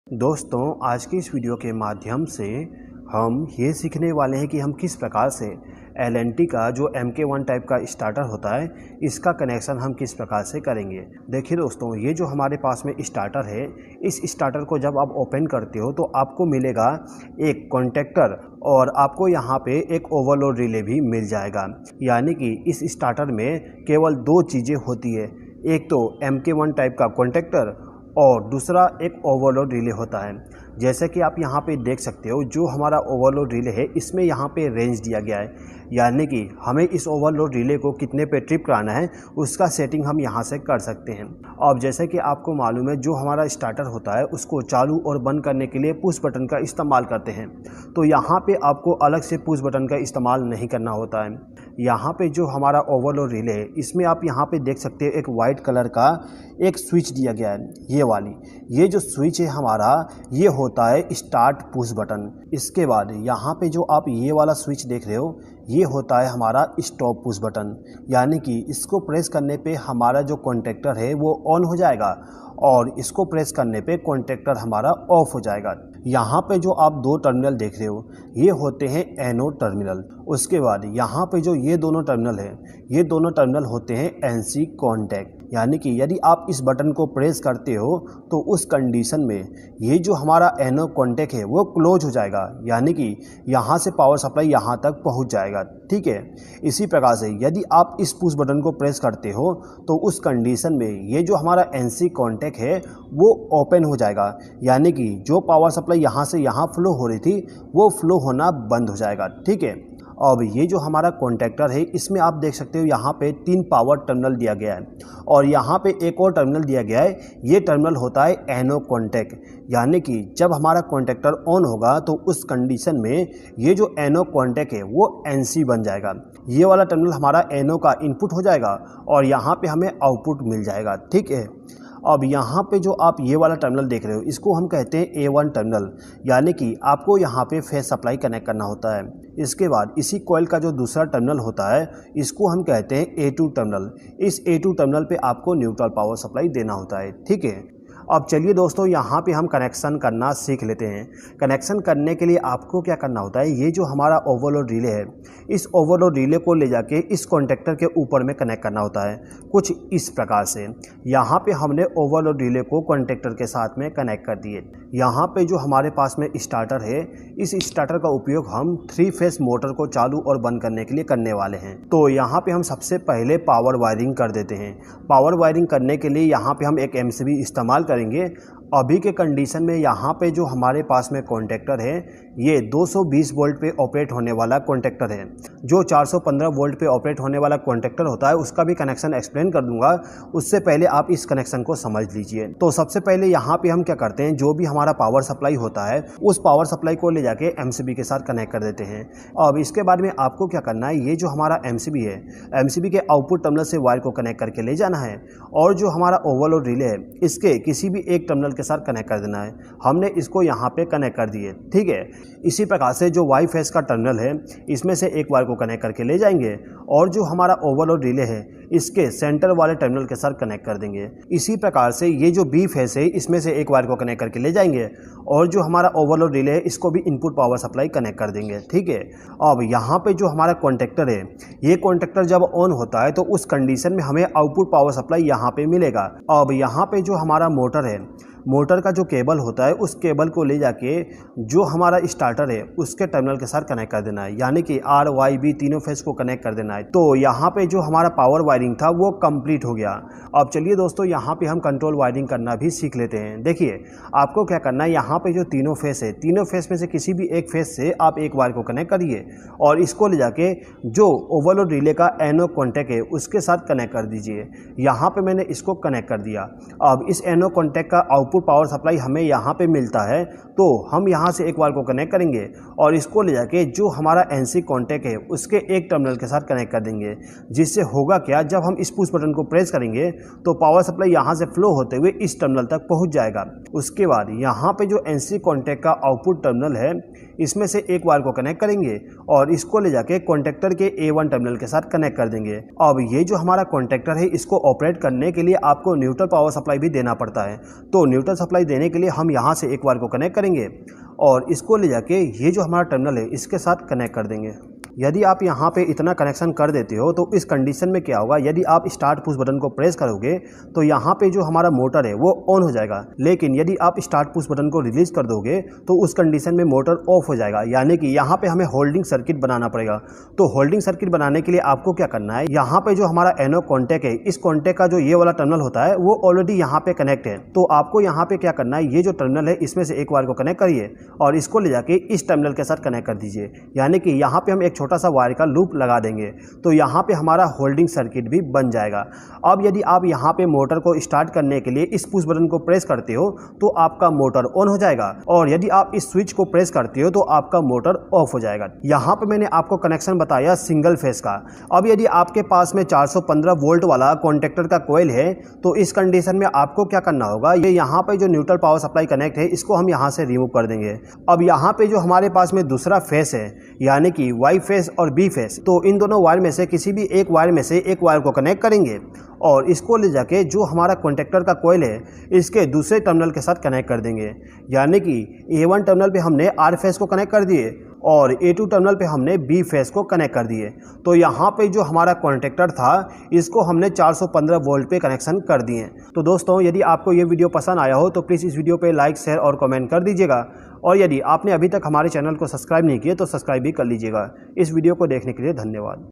दोस्तों, आज की इस वीडियो के माध्यम से हम ये सीखने वाले हैं कि हम किस प्रकार से एल&टी का जो MK1 टाइप का स्टार्टर होता है, इसका कनेक्शन हम किस प्रकार से करेंगे। देखिए दोस्तों, ये जो हमारे पास में स्टार्टर है, इस स्टार्टर को जब आप ओपन करते हो तो आपको मिलेगा एक कॉन्टेक्टर और आपको यहाँ पे एक ओवरलोड रिले भी मिल जाएगा। यानी कि इस स्टार्टर में केवल दो चीज़ें होती है, एक तो MK1 टाइप का कॉन्टेक्टर और दूसरा एक ओवरलोड रिले होता है। जैसे कि आप यहाँ पे देख सकते हो, जो हमारा ओवरलोड रिले है इसमें यहाँ पे रेंज दिया गया है, यानी कि हमें इस ओवरलोड रिले को कितने पे ट्रिप कराना है उसका सेटिंग हम यहाँ से कर सकते हैं। अब जैसे कि आपको मालूम है, जो हमारा स्टार्टर होता है उसको चालू और बंद करने के लिए पुश बटन का इस्तेमाल करते हैं। तो यहाँ पे आपको अलग से पुश बटन का इस्तेमाल नहीं करना होता है। यहाँ पे जो हमारा ओवरलोड रिले है, इसमें आप यहाँ पे देख सकते हो एक वाइट कलर का एक स्विच दिया गया है। ये जो स्विच है हमारा, ये होता है स्टार्ट पुश बटन। इसके बाद यहाँ पे जो आप ये वाला स्विच देख रहे हो, ये होता है हमारा स्टॉप पुश बटन। यानी कि इसको प्रेस करने पे हमारा जो कॉन्टेक्टर है वो ऑन हो जाएगा और इसको प्रेस करने पे कॉन्टेक्टर हमारा ऑफ हो जाएगा। यहाँ पे जो आप दो टर्मिनल देख रहे हो, ये होते हैं एनोड टर्मिनल। उसके बाद यहाँ पे जो ये दोनों टर्मिनल है, ये दोनों टर्मिनल होते हैं NC कॉन्टैक्ट। यानी कि यदि आप इस बटन को प्रेस करते हो तो उस कंडीशन में ये जो हमारा एनोड कॉन्टैक्ट है वो क्लोज हो जाएगा, यानी कि यहाँ से पावर सप्लाई यहाँ तक पहुँच जाएगा। ठीक है, इसी प्रकार से यदि आप इस पुश बटन को प्रेस करते हो तो उस कंडीशन में ये जो हमारा NC कॉन्टैक्ट है वो ओपन हो जाएगा, यानी कि जो पावर सप्लाई यहाँ से यहाँ फ्लो हो रही थी वो फ्लो होना बंद हो जाएगा। ठीक है, अब ये जो हमारा कॉन्टेक्टर है, इसमें आप देख सकते हो यहाँ पे 3 पावर टर्मिनल दिया गया है और यहाँ पे एक और टर्मिनल दिया गया है। ये टर्मिनल होता है एनो कॉन्टैक्ट। यानी कि जब हमारा कॉन्टेक्टर ऑन होगा तो उस कंडीशन में ये जो एनो कॉन्टैक्ट है वो NC बन जाएगा। ये वाला टर्मिनल हमारा एनो का इनपुट हो जाएगा और यहाँ पे हमें आउटपुट मिल जाएगा। ठीक है, अब यहाँ पे जो आप ये वाला टर्मिनल देख रहे हो, इसको हम कहते हैं A1 टर्मिनल। यानी कि आपको यहाँ पे फेस सप्लाई कनेक्ट करना होता है। इसके बाद इसी कॉइल का जो दूसरा टर्मिनल होता है, इसको हम कहते हैं A2 टर्मिनल। इस A2 टर्मिनल पे आपको न्यूट्रल पावर सप्लाई देना होता है। ठीक है, अब चलिए दोस्तों, यहाँ पे हम कनेक्शन करना सीख लेते हैं। कनेक्शन करने के लिए आपको क्या करना होता है, ये जो हमारा ओवरलोड रिले है, इस ओवरलोड रिले को ले जाके इस कॉन्टेक्टर के ऊपर में कनेक्ट करना होता है, कुछ इस प्रकार से। यहाँ पे हमने ओवरलोड रिले को कॉन्टेक्टर के साथ में कनेक्ट कर दिए। यहाँ पे जो हमारे पास में स्टार्टर है, इस स्टार्टर का उपयोग हम 3 फेस मोटर को चालू और बंद करने के लिए करने वाले हैं। तो यहाँ पे हम सबसे पहले पावर वायरिंग कर देते हैं। पावर वायरिंग करने के लिए यहाँ पे हम एक MCB इस्तेमाल करेंगे। अभी के कंडीशन में यहाँ पे जो हमारे पास में कॉन्टेक्टर है, ये 220 वोल्ट पे ऑपरेट होने वाला कॉन्टेक्टर है। जो 415 वोल्ट पे ऑपरेट होने वाला कॉन्टेक्टर होता है, उसका भी कनेक्शन एक्सप्लेन कर दूंगा। उससे पहले आप इस कनेक्शन को समझ लीजिए। तो सबसे पहले यहाँ पे हम क्या करते हैं, जो भी हमारा पावर सप्लाई होता है उस पावर सप्लाई को ले जाके MCB के साथ कनेक्ट कर देते हैं। अब इसके बाद में आपको क्या करना है, ये जो हमारा MCB है, MCB के आउटपुट टर्मिनल से वायर को कनेक्ट करके ले जाना है और जो हमारा ओवरलोड रिले है, इसके किसी भी एक टर्मिनल के साथ कनेक्ट कर देना है। हमने इसको यहाँ पे कनेक्ट कर दिए। ठीक है, इसी प्रकार से जो वाई फेस का टर्मिनल है, इसमें से एक वायर को कनेक्ट करके ले जाएंगे और जो हमारा ओवरलोड रिले है, इसके सेंटर वाले टर्मिनल के साथ कनेक्ट कर देंगे। इसी प्रकार से ये जो बी फेस है, इसमें से एक वायर को कनेक्ट करके ले जाएंगे और जो हमारा ओवरलोड रिले है, इसको भी इनपुट पावर सप्लाई कनेक्ट कर देंगे। ठीक है, अब यहाँ पे जो हमारा कॉन्टेक्टर है, ये कॉन्टेक्टर जब ऑन होता है तो उस कंडीशन में हमें आउटपुट पावर सप्लाई यहाँ पे मिलेगा। अब यहाँ पे जो हमारा मोटर है, मोटर का जो केबल होता है, उस केबल को ले जाके जो हमारा स्टार्टर है उसके टर्मिनल के साथ कनेक्ट कर देना है, यानी कि R, Y, B तीनों फेस को कनेक्ट कर देना है। तो यहाँ पे जो हमारा पावर वायरिंग था वो कंप्लीट हो गया। अब चलिए दोस्तों, यहाँ पे हम कंट्रोल वायरिंग करना भी सीख लेते हैं। देखिए, आपको क्या करना है, यहाँ पे जो तीनों फेस है, तीनों फेस में से किसी भी एक फेस से आप एक वायर को कनेक्ट करिए और इसको ले जाके जो ओवरलोड रिले का एनो कॉन्टैक्ट है उसके साथ कनेक्ट कर दीजिए। यहाँ पे मैंने इसको कनेक्ट कर दिया। अब इस एनो कॉन्टैक्ट का आउटपुट पावर सप्लाई हमें यहाँ पे मिलता है, तो हम यहाँ से एक वायर को कनेक्ट करेंगे और इसको ले जाके जो हमारा NC कॉन्टैक्ट है उसके एक टर्मिनल के साथ कनेक्ट कर देंगे। जिससे होगा क्या, जब हम इस पुश बटन को प्रेस करेंगे तो पावर सप्लाई यहाँ से फ्लो होते हुए इस टर्मिनल तक पहुँच जाएगा। उसके बाद यहाँ पे जो NC कॉन्टैक्ट का आउटपुट टर्मिनल है, इसमें से एक वायर को कनेक्ट करेंगे और इसको ले जाके कॉन्टेक्टर के A1 टर्मिनल के साथ कनेक्ट कर देंगे। अब ये जो हमारा कॉन्टेक्टर है, इसको ऑपरेट करने के लिए आपको न्यूट्रल पावर सप्लाई भी देना पड़ता है। तो न्यूट्रल न्यूट्रल सप्लाई देने के लिए हम यहाँ से एक वायर को कनेक्ट करेंगे और इसको ले जाके ये जो हमारा टर्मिनल है इसके साथ कनेक्ट कर देंगे। यदि आप यहाँ पे इतना कनेक्शन कर देते हो तो इस कंडीशन में क्या होगा, यदि आप स्टार्ट पुश बटन को प्रेस करोगे तो यहाँ पे जो हमारा मोटर है वो ऑन हो जाएगा, लेकिन यदि आप स्टार्ट पुश बटन को रिलीज कर दोगे तो उस कंडीशन में मोटर ऑफ हो जाएगा, यानी कि यहाँ पे हमें होल्डिंग सर्किट बनाना पड़ेगा। तो होल्डिंग सर्किट बनाने के लिए आपको क्या करना है, यहाँ पे जो हमारा एनो कॉन्टैक्ट है, इस कॉन्टैक्ट का जो ये वाला टर्मिनल होता है वो ऑलरेडी यहाँ पे कनेक्ट है। तो आपको यहाँ पे क्या करना है, ये जो टर्मिनल है इसमें से एक वायर को कनेक्ट करिए और इसको ले जाके इस टर्मिनल के साथ कनेक्ट कर दीजिए, यानी कि यहाँ पे हम एक छोटा सा वायर का लूप लगा देंगे तो यहाँ पे हमारा होल्डिंग सर्किट भी बन जाएगा। अब यदि आप यहाँ पे मोटर को स्टार्ट करने के लिए इस पुश बटन को प्रेस करते हो तो आपका मोटर ऑन हो जाएगा और यदि आप इस स्विच को प्रेस करते हो तो आपका मोटर ऑफ हो जाएगा। यहाँ पे मैंने आपको कनेक्शन बताया सिंगल फेस का। अब यदि आपके पास में 415 वोल्ट वाला कॉन्टेक्टर का कॉइल है तो इस कंडीशन में आपको क्या करना होगा, ये यहाँ पे जो न्यूट्रल पावर सप्लाई कनेक्ट है इसको हम यहाँ से रिमूव कर देंगे। अब यहाँ पे जो हमारे पास में दूसरा फेस है यानी कि वाई फेस और बी फेस, तो इन दोनों वायर में से किसी भी एक वायर में से एक वायर को कनेक्ट करेंगे और इसको ले जाके जो हमारा कॉन्टेक्टर का कॉइल है इसके दूसरे टर्मिनल के साथ कनेक्ट कर देंगे, यानी कि A1 टर्मिनल पे हमने R फेस को कनेक्ट कर दिए और A2 टर्मिनल पे हमने B फेस को कनेक्ट कर दिए। तो यहाँ पे जो हमारा कॉन्टेक्टर था इसको हमने 415 वोल्ट पे कनेक्शन कर दिए। तो दोस्तों, यदि आपको ये वीडियो पसंद आया हो तो प्लीज़ इस वीडियो पे लाइक, शेयर और कमेंट कर दीजिएगा और यदि आपने अभी तक हमारे चैनल को सब्सक्राइब नहीं किया तो सब्सक्राइब भी कर लीजिएगा। इस वीडियो को देखने के लिए धन्यवाद।